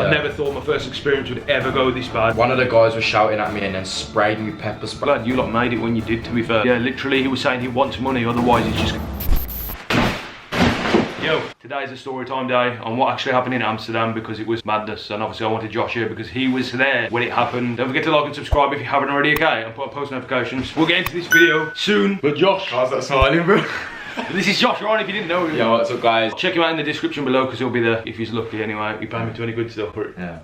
I never thought my first experience would ever go this bad. One of the guys was shouting at me and then sprayed me with pepper spray. Glad you lot made it when you did, to be fair. Yeah, literally he was saying he wants money, otherwise he's just... Yo, today's a story time day on what actually happened in Amsterdam, because it was madness, and obviously I wanted Josh here because he was there when it happened. Don't forget to like and subscribe if you haven't already, okay? And put on post notifications. We'll get into this video soon. But Josh, how's that smiling, bro? This is Josh Ryan, if you didn't know him. Yo, what's up, guys? Check him out in the description below because he'll be there if he's lucky anyway. He paid me 20 quid still for it. Yeah.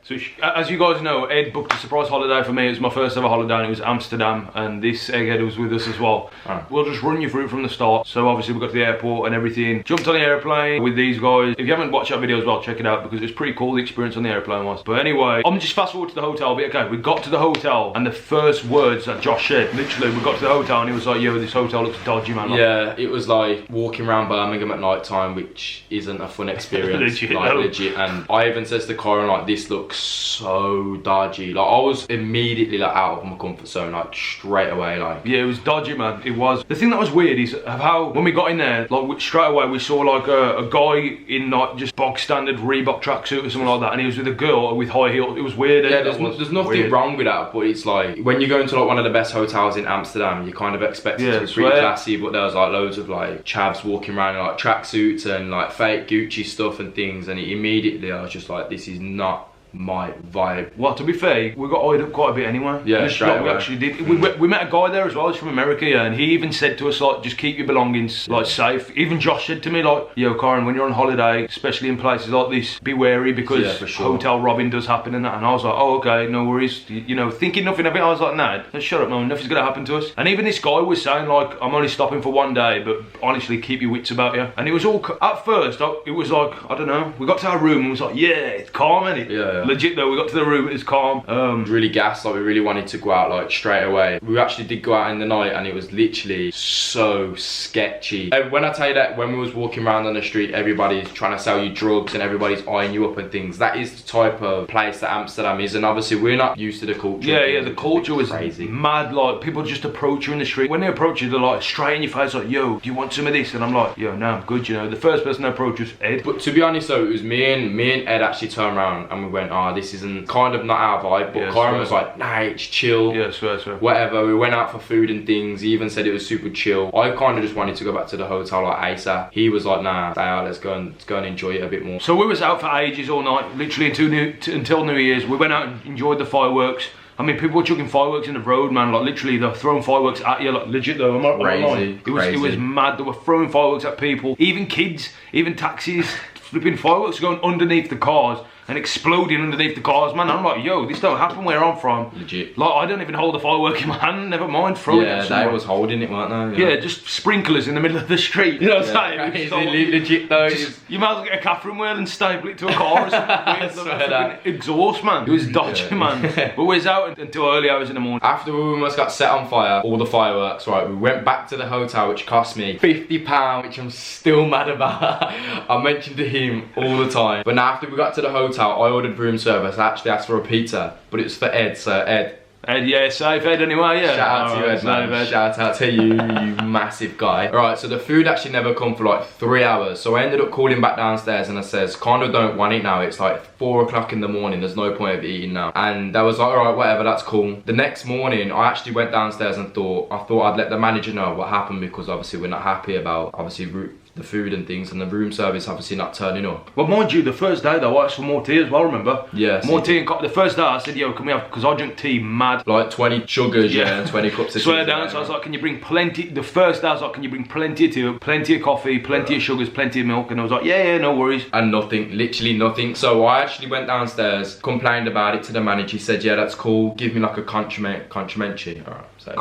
So as you guys know, Ed booked a surprise holiday for me. It was my first ever holiday and it was Amsterdam, and this egghead was with us as well. We'll just run you through it from the start. So obviously we got to the airport and everything, jumped on the airplane with these guys. If you haven't watched that video as well, check it out because it was pretty cool, the experience on the airplane was. But anyway, I'm just fast forward to the hotel, but okay, we got to the hotel and the first words that Josh said, literally, we got to the hotel and he was like, yo, this hotel looks dodgy, man. Like, yeah, it was like walking around Birmingham at night time, which isn't a fun experience. legit. And I even says to Kyran, like, this looks so dodgy. Like, I was immediately like out of my comfort zone, like straight away. Like, yeah, it was dodgy, man. It was. The thing that was weird is how when we got in there, like straight away we saw like a guy in like just bog standard Reebok tracksuit or something like that, and he was with a girl with high heels. It was weird. Yeah, there's nothing wrong with that, but it's like when you go into like one of the best hotels in Amsterdam, you kind of expect it to be pretty classy, but there was like loads of like chavs walking around in like tracksuits and like fake Gucci stuff and things, and immediately I was just like, this is not my vibe. Well, to be fair, we got eyed up quite a bit anyway. Yeah, straight away. We actually did. We met a guy there as well. He's from America, yeah, and he even said to us like, just keep your belongings like safe. Even Josh said to me like, yo, Kyran, when you're on holiday, especially in places like this, be wary because for sure, hotel robbing does happen and that. And I was like, oh, okay, no worries. You know, thinking nothing of it. I was like, nah, shut up, man. Nothing's gonna happen to us. And even this guy was saying like, I'm only stopping for one day, but honestly, keep your wits about you. And it was all at first. It was like, I don't know. We got to our room and it was like, yeah, it's calm, isn't it? Yeah. Legit though. We got to the room, it was calm. Really gassed, like we really wanted to go out like straight away. We actually did go out in the night and it was literally so sketchy. And when I tell you that, when we was walking around on the street, everybody's trying to sell you drugs and everybody's eyeing you up and things. That is the type of place that Amsterdam is, and obviously we're not used to the culture. Yeah, the culture was crazy. Mad, like people just approach you in the street. When they approach you, they're like straight in your face like, yo, do you want some of this? And I'm like, yo, no, I'm good, you know. The first person that approached was Ed. But to be honest though, it was me and Ed actually turned around and we went, oh, this isn't kind of not our vibe, but Kyran was like, nah, it's chill. Yeah, swear. Whatever, we went out for food and things. He even said it was super chill. I kind of just wanted to go back to the hotel like ASAP. He was like, nah, stay out, let's go and enjoy it a bit more. So we was out for ages all night, literally until New Year's. We went out and enjoyed the fireworks. I mean, people were chucking fireworks in the road, man. Like literally, they're throwing fireworks at you, like legit though. I'm not lying. It was mad. They were throwing fireworks at people, even kids, even taxis, flipping fireworks going underneath the cars and exploding underneath the cars, man. I'm like, yo, this don't happen where I'm from. Legit. Like, I don't even hold a firework in my hand, never mind throwing it. Yeah, they was holding it, weren't they? Yeah, just sprinklers in the middle of the street. You know what I'm saying? So legit though. You might as well get a Catherine wheel and staple it to a car or something. Exhaust, man. It was dodgy, man. But we was out until early hours in the morning. After we almost got set on fire, all the fireworks, right, we went back to the hotel, which cost me £50, which I'm still mad about. I mentioned to him all the time. But now after we got to the hotel, I ordered room service. I actually asked for a pizza, but it was for Ed, so Ed, yeah, safe Ed anyway, yeah. Shout out to you, Ed, man. Shout out to you, you massive guy. Alright, so the food actually never come for like 3 hours. So I ended up calling back downstairs and I says, kind of don't want it now. It's like 4 o'clock in the morning. There's no point of eating now. And I was like, alright, whatever, that's cool. The next morning, I actually went downstairs and I thought I'd let the manager know what happened, because obviously we're not happy about, obviously, the food and things, and the room service obviously not turning up. Well, mind you, the first day though, I asked for more tea as well, remember? Yeah. More tea and coffee. The first day I said, yo, can we have, because I drink tea mad. Like 20 sugars, yeah, and 20 cups of tea. Swear down, so I was like, can you bring plenty, the first day I was like, can you bring plenty of tea, plenty of coffee, plenty of sugars, plenty of milk, and I was like, yeah, no worries. And nothing, literally nothing. So I actually went downstairs, complained about it to the manager. He said, yeah, that's cool, give me like a complimentary, alright, so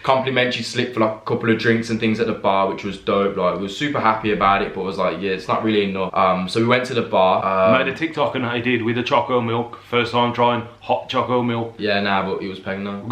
complimentary slip for like a couple of drinks and things at the bar, which was dope. Like, we were super happy about it, but I was like, yeah, it's not really enough. So we went to the bar. Made a TikTok and I did with the choco milk. First time trying hot choco milk. Yeah, nah, but it was paying though.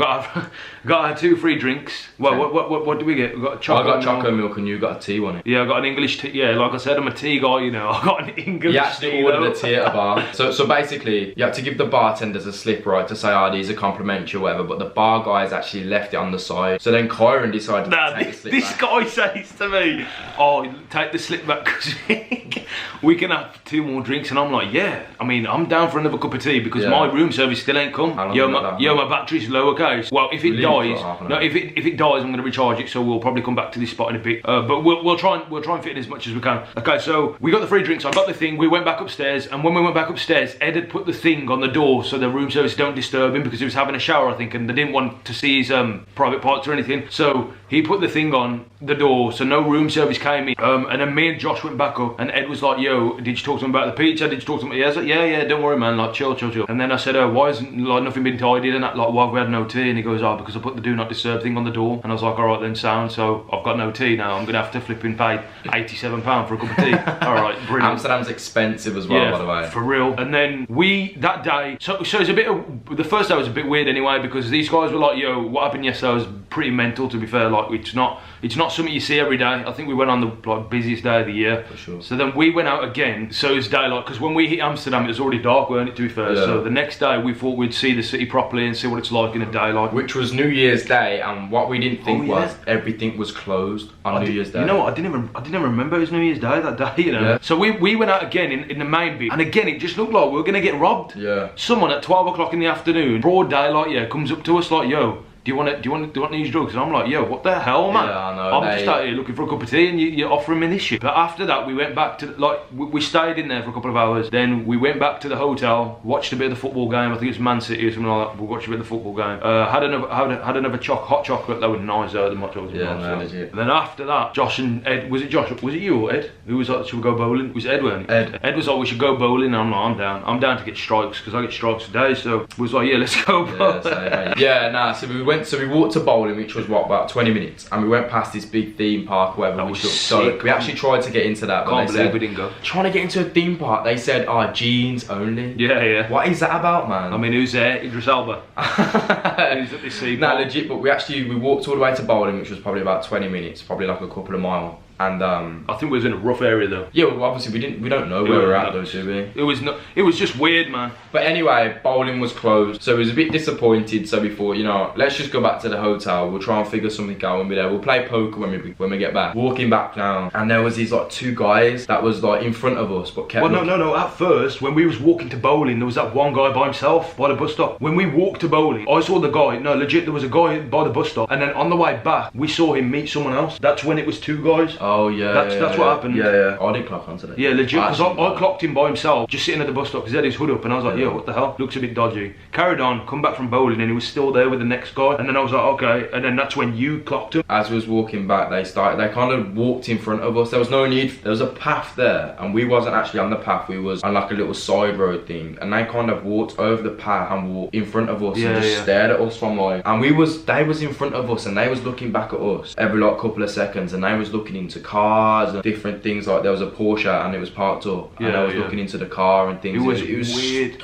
Got 2 free drinks. Well, what did we get? We got choco. I got choco milk and you got a tea, wasn't it? Yeah, I got an English tea. Yeah, like I said, I'm a tea guy, you know. I got an English tea. You actually ordered a tea at a bar. So basically, you have to give the bartenders a slip, right, to say, oh, these are complimentary or whatever, but the bar guys actually left it on the side. So then Kyran decided to take the slip this back. Guy says to me, oh, take the slip back, because we can have 2 more drinks, and I'm like, yeah. I mean, I'm down for another cup of tea because my room service still ain't come. Yo, my battery's low, okay. Well, if it dies, if it dies, I'm gonna recharge it. So we'll probably come back to this spot in a bit. But we'll try and fit in as much as we can. Okay, so we got the free drinks. I got the thing. We went back upstairs, and when we went back upstairs, Ed had put the thing on the door so the room service don't disturb him because he was having a shower, I think, and they didn't want to see his private parts or anything. So he put the thing on the door so no room service came in. And then me and Josh went back up, and Ed was like, yo, did you talk to him about the pizza? Did you talk to him? Yeah, I was like, yeah, don't worry, man, like chill. And then I said, why isn't like nothing been tidied and that, like why have we had no tea? And he goes, because I put the do not disturb thing on the door. And I was like, alright then, sound, so I've got no tea now. I'm gonna have to flipping pay £87 for a cup of tea. Alright, brilliant. Amsterdam's expensive as well, by the way. For real. And then that day, so it's a bit of, the first day was a bit weird anyway, because these guys were like, yo, what happened yesterday was pretty mental, to be fair. Like, it's not something you see every day. I think we went on the busiest day of the year. For sure. So then we went out again. So it was daylight, because when we hit Amsterdam, it was already dark, weren't it, to be fair? Yeah. So the next day, we thought we'd see the city properly and see what it's like in a daylight. Which was New Year's Day, and what we didn't think was everything was closed on New Year's Day. You know what? I didn't even remember it was New Year's Day that day. You know. Yeah. So we went out again in the main bit, and again it just looked like we were gonna get robbed. Yeah. Someone at 12 o'clock in the afternoon, broad daylight, comes up to us like, yo, do you want these drugs? And I'm like, yo, what the hell, man? Yeah, I know. I'm just out here looking for a cup of tea, and you're offering me this shit. But after that, we went back to, we stayed in there for a couple of hours. Then we went back to the hotel, watched a bit of the football game. I think it's Man City or something like that. We watched a bit of the football game. Had another hot chocolate. That was nice. The hot chocolate. Yeah, no, legit. And then after that, Josh and Ed, was it Josh? Was it you or Ed? Who was like, should we go bowling? It was Ed, weren't it? Ed was like, we should go bowling. And I'm like, I'm down. I'm down to get strikes because I get strikes today. So we was like, yeah, let's go bowling. So we walked to bowling, which was about 20 minutes, and we went past this big theme park, whatever. We actually tried to get into that, but can't believe we didn't go. Trying to get into a theme park, they said, jeans only. Yeah. What is that about, man? I mean, who's there? Idris Elba. Who's at this theme park? Legit. But we walked all the way to bowling, which was probably about 20 minutes, probably like a couple of miles. And I think we was in a rough area though. Yeah, well, obviously we don't know where we're at though, do we? It was just weird, man. But anyway, bowling was closed, so we was a bit disappointed. So we thought, let's just go back to the hotel. We'll try and figure something out when we're there. We'll play poker when we get back. Walking back now, and there was these 2 guys that was in front of us, but kept. Well, no. At first, when we was walking to bowling, there was that one guy by himself by the bus stop. When we walked to bowling, I saw the guy. No, legit, there was a guy by the bus stop, and then on the way back, we saw him meet someone else. That's when it was 2 guys. Oh yeah. That's what happened. Yeah. I didn't clock onto that. Yeah, legit, because I clocked him by himself, just sitting at the bus stop, because he had his hood up, and I was like, yo, what the hell? Looks a bit dodgy. Carried on, come back from bowling, and he was still there with the next guy, and then I was like, okay, and then that's when you clocked him. As we was walking back, they kind of walked in front of us. There was no need, there was a path there, and we wasn't actually on the path, we was on like a little side road thing, and they kind of walked over the path and walked in front of us and just stared at us from and they was in front of us, and they was looking back at us every couple of seconds, and they was looking into cars and different things. Like there was a Porsche and it was parked up, and I was looking into the car and things. It was weird.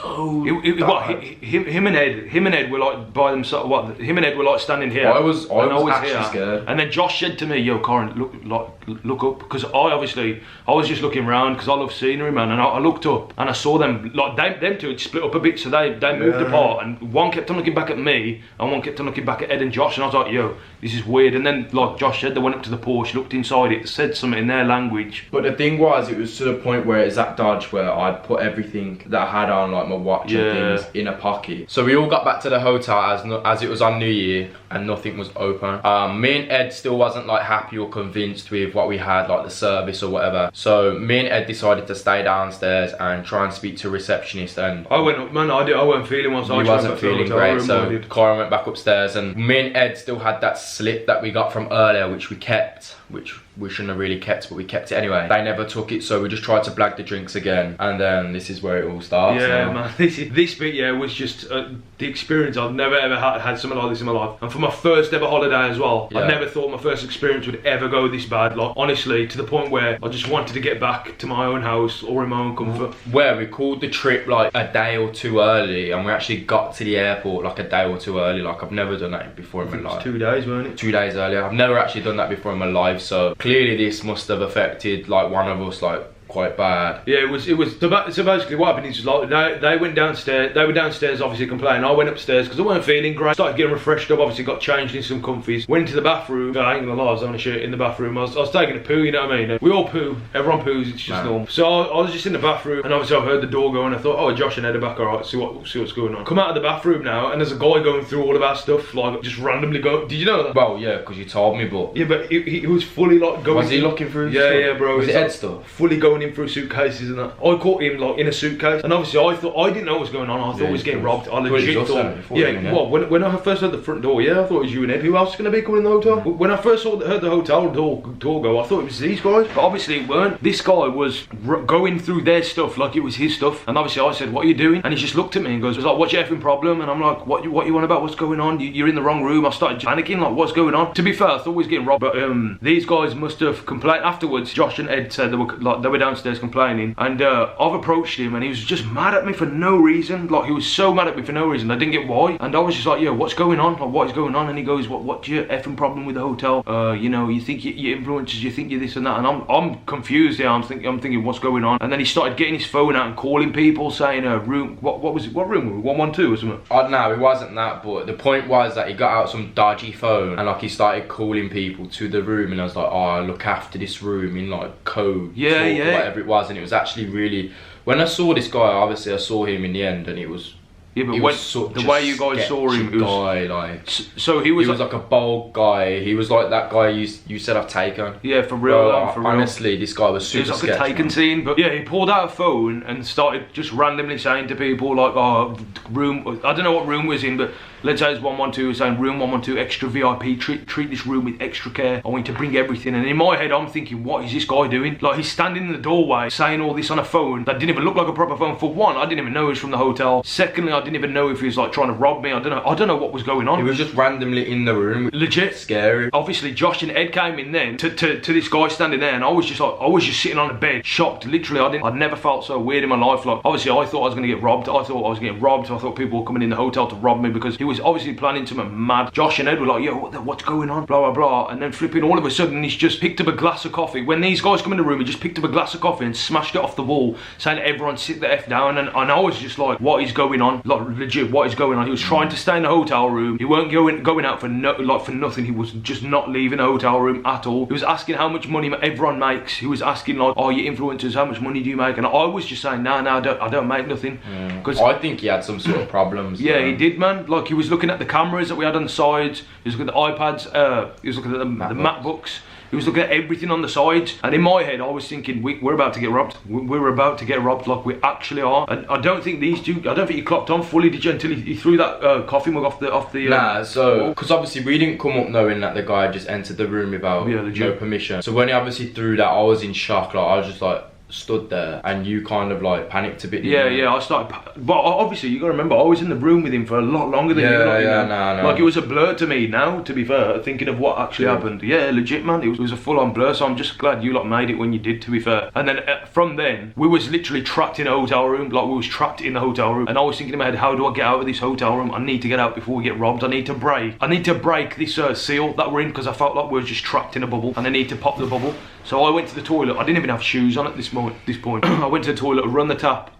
Him and Ed were like by themselves. Him and Ed were like standing here. I was actually here. Scared. And then Josh said to me, "Yo, Kyran, look up," because I was just looking around because I love scenery, man. And I looked up and I saw them them two had split up a bit, so they moved apart, and one kept on looking back at me and one kept on looking back at Ed and Josh, and I was like, "Yo, this is weird." And then like Josh said, they went up to the Porsche, looked inside it, said something in their language. But the thing was, it was to the point where it's at Dodge where I'd put everything that I had on, like my watch and things, in a pocket. So we all got back to the hotel as it was on New Year, and nothing was open. Me and Ed still wasn't like happy or convinced with what we had, like the service or whatever. So me and Ed decided to stay downstairs and try and speak to a receptionist. And I went up, man. I wasn't feeling well, so I wasn't feeling great. So Kyran went back upstairs, and me and Ed still had that slip that we got from earlier, which we kept, which we shouldn't have really kept, but we kept it anyway. They never took it, so we just tried to blag the drinks again, and then this is where it all starts. Yeah, man. This bit, was just the experience. I've never ever had something like this in my life, and for my first ever holiday as well. I never thought my first experience would ever go this bad. Like honestly, to the point where I just wanted to get back to my own house or in my own comfort. Where we called the trip like a day or 2 early, and we actually got to the airport like a day or 2 early. Like I've never done that before in my life. 2 days, weren't it? 2 days earlier. I've never actually done that before in my life, so clearly this must have affected like one of us like quite bad. Yeah, it was. So basically, what happened is like they went downstairs. They were downstairs, obviously complaining. I went upstairs because I wasn't feeling great. Started getting refreshed up. Obviously, got changed in some comfies. Went to the bathroom. I ain't gonna lie, I was having a shit in the bathroom. I was taking a poo. You know what I mean? We all poo. Everyone poos. It's just normal. So I was just in the bathroom, and obviously I heard the door go, and I thought, oh, Josh and Ed are back. All right, see what's going on. Come out of the bathroom now, and there's a guy going through all of our stuff, like just randomly go. Did you know that? Well, yeah, because you told me, but yeah, but he was fully like going. Was he looking through? Yeah, bro. Was it Ed stuff? Fully going in through suitcases and that. I caught him like in a suitcase, and obviously I didn't know what was going on. I thought he was getting robbed. I legit thought. Yeah, well, when I first heard the front door, yeah, I thought it was you and Ed. Who else was going to be coming in the hotel? When I first heard the hotel door go, I thought it was these guys, but obviously it weren't. This guy was going through their stuff like it was his stuff, and obviously I said, "What are you doing?" And he just looked at me and goes, "What's your effing problem?" And I'm like, "What you want about? What's going on? You're in the wrong room." I started panicking, like, "What's going on?" To be fair, I thought we was getting robbed, but these guys must have complained afterwards. Josh and Ed said they were downstairs complaining, and I've approached him, and he was just mad at me for no reason. Like, he was so mad at me for no reason. I didn't get why, and I was just like, "Yo, what's going on? Like, what is going on?" And he goes, "What's your effing problem with the hotel? You know, you think you're influencers, you think you're this and that." And I'm confused. Yeah, I'm thinking, what's going on? And then he started getting his phone out and calling people, saying, "Room, what was it? What room were we? 112 or something?" No, it wasn't that. But the point was that he got out some dodgy phone, and like he started calling people to the room, and I was like, "Oh, I look after this room in like code, yeah, or whatever it was." And it was actually really. When I saw this guy, obviously I saw him in the end, and it was. Yeah, but the way you guys saw him, it was, guy, like, so he was like a bold guy. He was like that guy you said I've taken. Yeah, for real. For honestly, real. This guy was super. It was like sketchy, a Taken scene, but yeah, he pulled out a phone and started just randomly saying to people like, "Oh, room." I don't know what room was in, but let's say it's 112. Saying room 112, extra VIP. Treat this room with extra care. I want you to bring everything. And in my head, I'm thinking, what is this guy doing? Like, he's standing in the doorway saying all this on a phone that didn't even look like a proper phone. For one, I didn't even know he was from the hotel. Secondly, I didn't even know if he was like trying to rob me. I don't know what was going on. He was just randomly in the room. Legit scary. Obviously, Josh and Ed came in then to this guy standing there, and I was just sitting on the bed, shocked. Literally, I'd never felt so weird in my life. Like, obviously, I thought I was going to get robbed. I thought I was getting robbed. I thought people were coming in the hotel to rob me because he was obviously planning something mad. Josh and Ed were like, "Yo, what's going on?" Blah blah blah. And then flipping, all of a sudden, he's just picked up a glass of coffee. When these guys come in the room, he just picked up a glass of coffee and smashed it off the wall, saying, "Everyone sit the F down." And I was just like, what is going on? Like, legit, what is going on? He was trying to stay in the hotel room. He weren't going out for nothing. He was just not leaving the hotel room at all. He was asking how much money everyone makes. He was asking like, "Oh, you influencers, how much money do you make?" And I was just saying, "No, I don't make nothing." Because I think he had some sort of problems. Yeah, he did, man. Like, he was looking at the cameras that we had on the sides. He was looking at the iPads. He was looking at the MacBooks. He was looking at everything on the sides, and in my head I was thinking, we're about to get robbed. We're about to get robbed, like we actually are. And I don't think these two, I don't think he clocked on fully, did you, until he threw that coffee mug off the Nah, so, because obviously we didn't come up knowing that the guy just entered the room without no permission. So when he obviously threw that, I was in shock. Like, I was just like, stood there, and you kind of like panicked a bit. Yeah, I started, but obviously you gotta remember, I was in the room with him for a lot longer than you. No. Like, it was a blur to me now, to be fair, thinking of what actually happened. Yeah, legit, man, it was a full-on blur. So I'm just glad you lot made it when you did, to be fair. And then from then, we was literally trapped in a hotel room. Like, we was trapped in the hotel room, and I was thinking in my head, how do I get out of this hotel room? I need to get out before we get robbed. I need to break this seal that we're in, because I felt like we were just trapped in a bubble, and I need to pop the bubble. So I went to the toilet. I didn't even have shoes on at this point. I went to the toilet, run the tap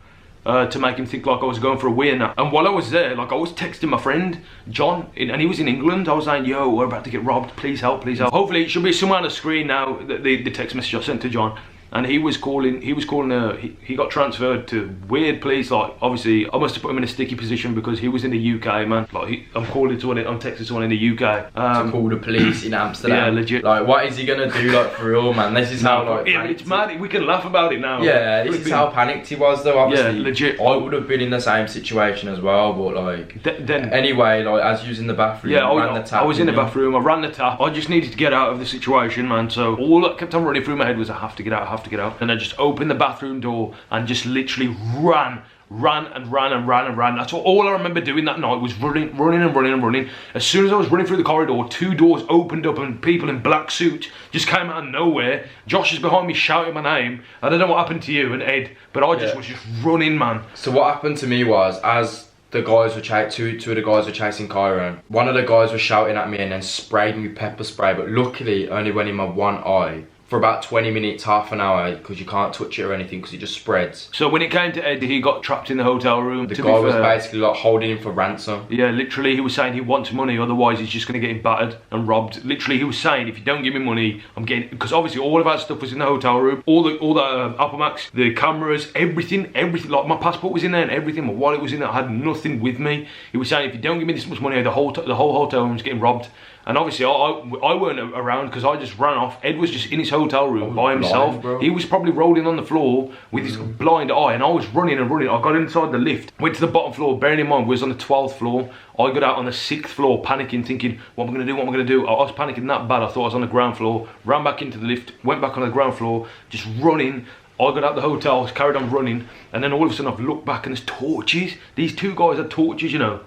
to make him think like I was going for a wee and that. And while I was there, like, I was texting my friend John, and he was in England. I was saying, "Yo, we're about to get robbed. Please help, please help." Hopefully it should be somewhere on the screen now, the text message I sent to John. And he got transferred to weird place. Like, obviously I must have put him in a sticky position because he was in the UK, man. Like, I'm texting someone in the UK to call the police in Amsterdam. Yeah, legit. Like, what is he gonna do, like, for real, man? This is how, like, yeah, it's mad. We can laugh about it now. Yeah, this is how panicked he was, though. Obviously, yeah, legit. I would have been in the same situation as well, but like, then anyway, like, as you was in the bathroom, yeah, I was in the bathroom. I ran the tap. I just needed to get out of the situation, man. So all that kept on running through my head was, I have to get out, and I just opened the bathroom door and just literally ran. That's all I remember doing that night, was running. As soon as I was running through the corridor, 2 doors opened up and people in black suits just came out of nowhere. Josh is behind me shouting my name. I don't know what happened to you and Ed, but I just was just running, man. So what happened to me was, as the guys were two of the guys were chasing Kyran, one of the guys was shouting at me and then sprayed me with pepper spray, but luckily only went in my one eye, for about 20 minutes, half an hour, because you can't touch it or anything because it just spreads. So when it came to Ed, he got trapped in the hotel room. The guy was basically like holding him for ransom. Yeah, literally, he was saying he wants money, otherwise he's just going to get him battered and robbed. Literally, he was saying, if you don't give me money, I'm getting... Because obviously all of our stuff was in the hotel room. All the Apple Macs, the cameras, everything. Like my passport was in there and everything. My wallet was in there. I had nothing with me. He was saying, if you don't give me this much money, the whole hotel room's getting robbed. And obviously, I weren't around because I just ran off. Ed was just in his hotel room by himself. Blind, he was probably rolling on the floor with his blind eye, and I was running and running. I got inside the lift, went to the bottom floor, bearing in mind we was on the 12th floor. I got out on the 6th floor, panicking, thinking, what am I going to do, what am I going to do? I was panicking that bad, I thought I was on the ground floor. Ran back into the lift, went back on the ground floor, just running. I got out the hotel, carried on running, and then all of a sudden I've looked back and there's torches. These two guys had torches, you know.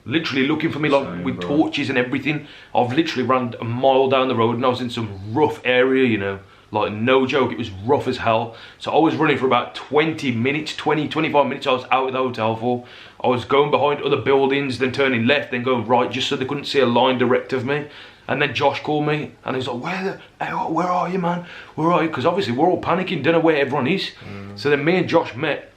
Literally looking for me like with torches and everything. I've literally ran a mile down the road and I was in some rough area, you know. Like, no joke, it was rough as hell. So I was running for about 20 minutes, 25 minutes I was out of the hotel for. I was going behind other buildings, then turning left, then going right, just so they couldn't see a line direct of me. And then Josh called me and he's like, where are you, man? Where are you? Because obviously we're all panicking, don't know where everyone is. So then me and Josh met.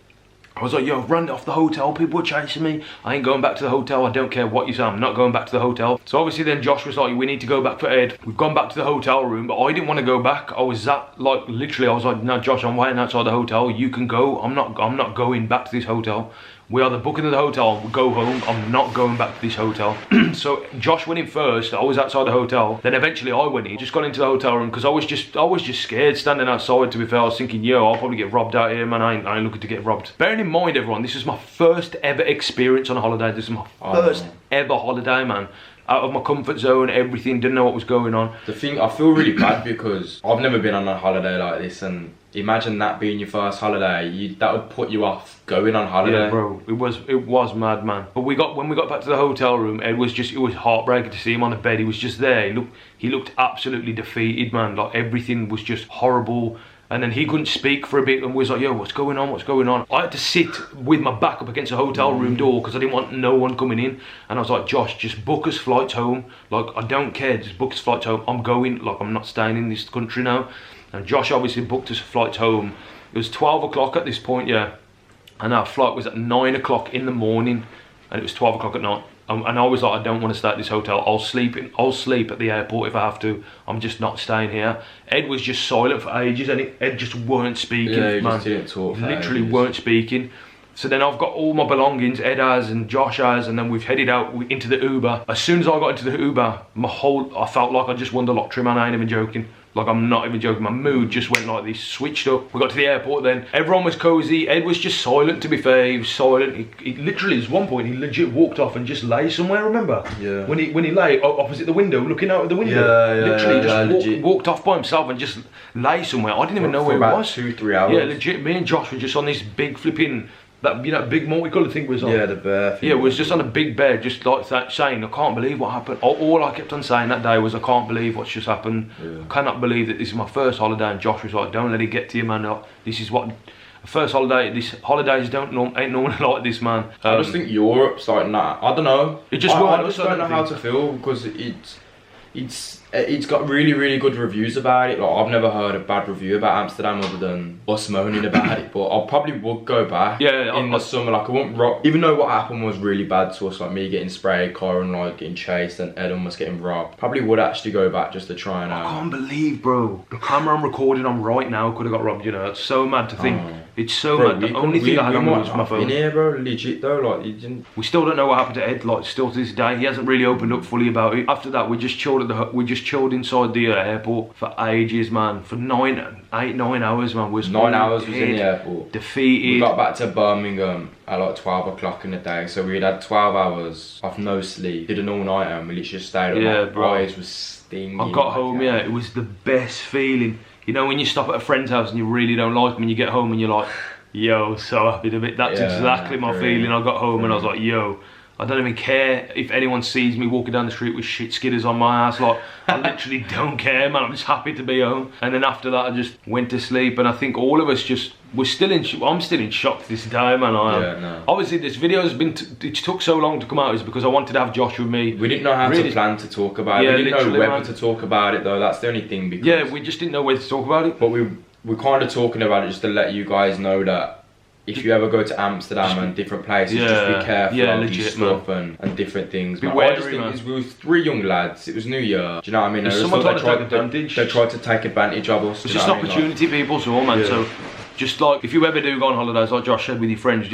I was like, yo, I've run off the hotel, people are chasing me. I ain't going back to the hotel, I don't care what you say, I'm not going back to the hotel. So obviously then Josh was like, we need to go back for Ed. We've gone back to the hotel room, but I didn't want to go back. I was literally, I was like, no, Josh, I'm waiting outside the hotel, you can go. I'm not going back to this hotel. We are the booking of the hotel, we'll go home, I'm not going back to this hotel. So Josh went in first, I was outside the hotel, then eventually I went in, just got into the hotel room, because I was just scared standing outside, to be fair. I was thinking, yo, I'll probably get robbed out here, man, I ain't looking to get robbed. Bearing in mind, everyone, this was my first ever experience on a holiday, this is my first ever holiday, man. Out of my comfort zone, everything, didn't know what was going on. The thing, I feel really bad because I've never been on a holiday like this, and imagine that being your first holiday, that would put you off going on holiday. Yeah, bro, it was mad, man. But when we got back to the hotel room, it was heartbreaking to see him on the bed. He was just there. He looked absolutely defeated, man. Like, everything was just horrible. And then he couldn't speak for a bit and was like, yo, what's going on, what's going on? I had to sit with my back up against the hotel room door because I didn't want no one coming in. And I was like, Josh, just book us flights home. Like, I don't care, just book us flights home. I'm going, like, I'm not staying in this country now. And Josh obviously booked us flights home. It was 12 o'clock at this point, yeah. And our flight was at 9 o'clock in the morning. And it was 12 o'clock at night. And I was like, I don't want to stay at this hotel. I'll sleep at the airport if I have to. I'm just not staying here. Ed was just silent for ages, and Ed just weren't speaking. Yeah, he man. just didn't talk. Literally weren't speaking. So then I've got all my belongings, Ed has and Josh has, and then we've headed out into the Uber. As soon as I got into the Uber, I felt like I just won the lottery, man. I ain't even joking. Like, I'm not even joking, my mood just went like this, switched up. We got to the airport then, everyone was cozy. Ed was just silent, to be fair, he was silent. He literally, at one point, he legit walked off and just lay somewhere, remember? Yeah. When he lay opposite the window, looking out of the window. Yeah, literally just walked off by himself and just lay somewhere. I didn't even know where he was. For about 2-3 hours. Yeah, legit, me and Josh were just on this big flipping, that big multicolored thing was on. Yeah, the bear thing. Yeah, it was just on a big bed, just like that, saying, I can't believe what happened. All I kept on saying that day was, I can't believe what's just happened. Yeah. I cannot believe that this is my first holiday. And Josh was like, don't let it get to you, man. Like, this is what first holiday. Holidays ain't normally like this, man. I just think Europe's like, nah, I don't know. It just I just don't know how to feel, because it's got really, really good reviews about it. Like, I've never heard a bad review about Amsterdam other than us moaning about it. But I probably would go back in the summer. Like, I wouldn't rock. Even though what happened was really bad to us, like me getting sprayed, Kyran like getting chased, and Ed almost getting robbed. Probably would actually go back just to try and. I can't believe, bro. The camera I'm recording on right now could have got robbed. You know, it's so mad to think. It's so mad. The only thing I had on was my phone. In here, bro, legit though. Like, you didn't. We still don't know what happened to Ed. Like, still to this day, he hasn't really opened up fully about it. After that, we just chilled inside the airport for ages, man. For 9 hours, man. 9 hours was in the airport. Defeated. We got back to Birmingham at like 12 o'clock in the day, so we had 12 hours of no sleep. Did an all-nighter and we literally stayed up. Yeah, my bro. eyes was stinging. I got home, yeah, it was the best feeling. You know, when you stop at a friend's house and you really don't like them, and you get home and you're like, yo, so happy to be. That's exactly my feeling. I got home and I was like, yo, I don't even care if anyone sees me walking down the street with shit skidders on my ass. Like, I literally don't care, man. I'm just happy to be home. And then after that, I just went to sleep. And I think all of us just, I'm still in shock to this day, man. Obviously, this video has been, it took so long to come out is because I wanted to have Josh with me. We didn't know how to plan to talk about it. We didn't know whether to talk about it, though. That's the only thing. Because yeah, we just didn't know where to talk about it. But we're kind of talking about it just to let you guys know that if you ever go to Amsterdam and different places, just be careful of these stuff and different things. Be wary, I just think we were 3 young lads. It was New Year. Do you know what I mean? Someone tried to take advantage. They tried to take advantage of us. It's just opportunity, people, so man. Yeah. So just like if you ever do go on holidays, like Josh said, with your friends,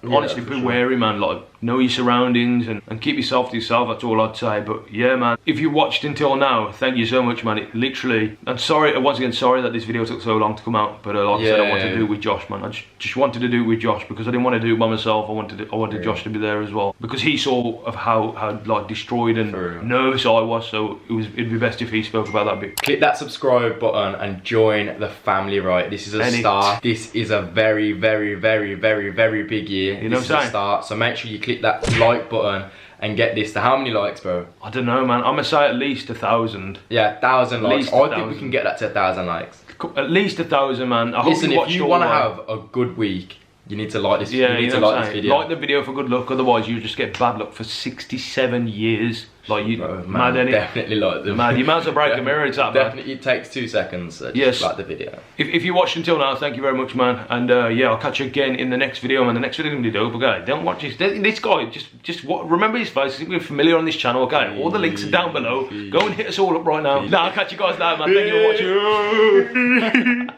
honestly be wary, man. Like, know your surroundings and keep yourself to yourself. That's all I'd say. But yeah, man, if you watched until now, thank you so much, man. It literally, and sorry, once again, sorry that this video took so long to come out. But like I said, I wanted to do it with Josh, man. I just wanted to do it with Josh because I didn't want to do it by myself. I wanted Josh to be there as well because he saw of how like destroyed and nervous I was. So it'd be best if he spoke about that bit. Click that subscribe button and join the family. Right, this is a start. This is a very, very, very, very, very big year. You know what I'm saying? Start. So make sure you click that like button and get this to how many likes, bro? I don't know, man. I'm gonna say at least 1,000. Yeah, 1,000 likes. I think we can get that to 1,000 likes. At least 1,000, man. Listen, if you want to have a good week, you need to like this. Yeah, you need to like this video. Like the video for good luck. Otherwise, you just get bad luck for 67 years. Like you, man, definitely like them. Man, you might as well break a mirror. It's that definitely, it takes 2 seconds. Just like the video. If you watched until now, thank you very much, man. And yeah, I'll catch you again in the next video, man. The next video is gonna be dope. Okay, don't watch this guy. Just remember his face. He's been familiar on this channel. Okay, all the links are down below. Go and hit us all up right now. I'll catch you guys later, man. Thank you for watching.